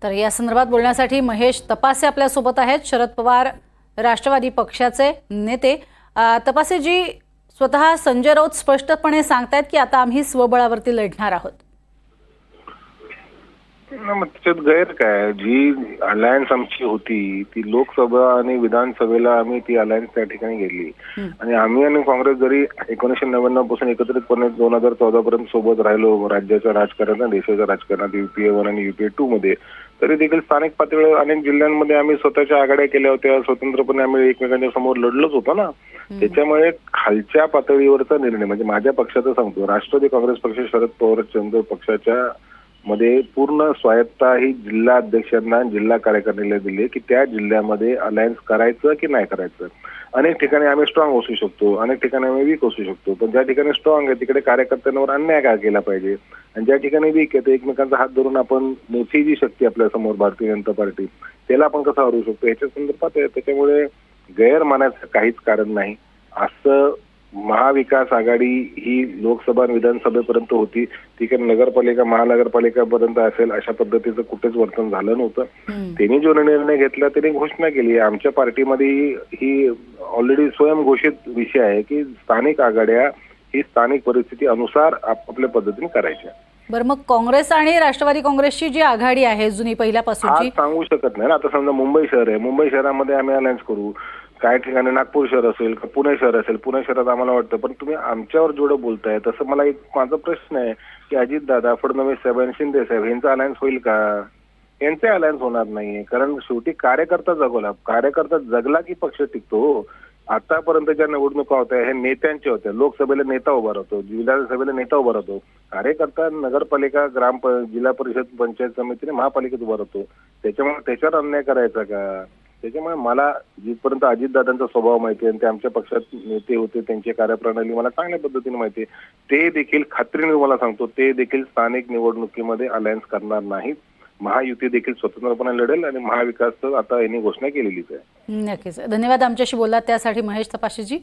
तर या संदर्भात बोलण्यासाठी महेश तपासे आपल्या सोबत आहेत, शरद पवार राष्ट्रवादी पक्षाचे नेते। तपासे जी, स्वतः संजय राऊत स्पष्टपणे सांगतायत की आता आम्ही स्वबळावरती लढणार आहोत। मग त्याच्यात गैर काय? जी अलायन्स आमची होती ती लोकसभा आणि विधानसभेला आम्ही ती अलायन्स त्या ठिकाणी गेली आणि आम्ही आणि काँग्रेस जरी 1999 पासून एकत्रितपणे 2014 पर्यंत सोबत राहिलो राज्याच्या राजकारणात, देशाच्या राजकारणात, UPA 1 आणि UPA 2 मध्ये, तरी देखील स्थानिक पातळीवर अनेक जिल्ह्यांमध्ये आम्ही स्वतःच्या आघाड्या केल्या होत्या, स्वतंत्रपणे आम्ही एकमेकांच्या समोर लढलोच होतो ना। त्याच्यामुळे खालच्या पातळीवरचा निर्णय म्हणजे माझ्या पक्षाचं सांगतो, राष्ट्रवादी काँग्रेस पक्ष शरद पवार चंद्र पक्षाच्या मध्ये पूर्ण स्वायत्ता ही जिल्हा अध्यक्षांना, जिल्हा कार्यकारिणीला दिली की त्या जिल्ह्यामध्ये अलायन्स करायचं की नाही करायचं। अनेक ठिकाणी आम्ही स्ट्रॉंग असू शकतो, अनेक ठिकाणी आम्ही वीक असू शकतो, पण ज्या ठिकाणी स्ट्रॉंग आहे तिकडे कार्यकर्त्यांवर अन्याय का केला पाहिजे, आणि ज्या ठिकाणी वीक आहे ते एकमेकांचा हात धरून आपण मोठी जी शक्ती आपल्या समोर भारतीय जनता पार्टी त्याला आपण कसं हरू शकतो याच्या संदर्भात आहे। त्याच्यामुळे गैर मानायचं काहीच कारण नाही। असं महाविकास आघाडी ही लोकसभा आणि विधानसभेपर्यंत होती, ती काही नगरपालिका महानगरपालिकापर्यंत असेल अशा पद्धतीचं कुठेच वर्तन झालं नव्हतं। त्यांनी जो निर्णय घेतला त्यांनी घोषणा केली, आमच्या पार्टीमध्ये ही ऑलरेडी स्वयंघोषित विषय आहे की स्थानिक आघाड्या ही स्थानिक परिस्थिती अनुसार आपापल्या पद्धतीने करायच्या। बरं, मग काँग्रेस आणि राष्ट्रवादी काँग्रेसची जी आघाडी आहे जुनी पहिल्यापासूनची, सांगू शकत नाही ना। आता समजा मुंबई शहर आहे, मुंबई शहरामध्ये आम्ही अलायन्स करू, काही ठिकाणी नागपूर शहर असेल, पुणे शहर असेल, पुणे शहरात आम्हाला वाटतं, पण तुम्ही आमच्यावर जेवढं बोलताय तसं मला एक माझा प्रश्न आहे की अजितदादा, फडणवीस साहेब आणि शिंदे साहेब यांचा अलायन्स होईल का? यांचे अलायन्स होणार नाही, कारण शेवटी कार्यकर्ता जगवला, कार्यकर्ता जगला की पक्ष टिकतो। आतापर्यंत ज्या निवडणुका होत्या हे नेत्यांच्या होत्या, लोकसभेला नेता उभा राहतो, विधानसभेला नेता उभा राहतो, कार्यकर्ता नगरपालिका, जिल्हा परिषद, पंचायत समितीने, महापालिकेत उभा राहतो। त्याच्यामुळे त्याच्यावर अन्याय करायचा का? त्याच्यामुळे मला जिथपर्यंत अजितदादांचा स्वभाव माहिती आहे आणि ते आमच्या पक्षात नेते होते, त्यांची कार्यप्रणाली मला चांगल्या पद्धतीने माहिती आहे, ते देखील खात्रीने मला सांगतो ते देखील स्थानिक निवडणुकीमध्ये अलायन्स करणार नाहीत। महायुती देखील स्वतंत्रपणे लढेल आणि महाविकास आता यांनी घोषणा केलेलीच आहे। नक्कीच। धन्यवाद आमच्याशी बोललात त्यासाठी महेश तपासेजी।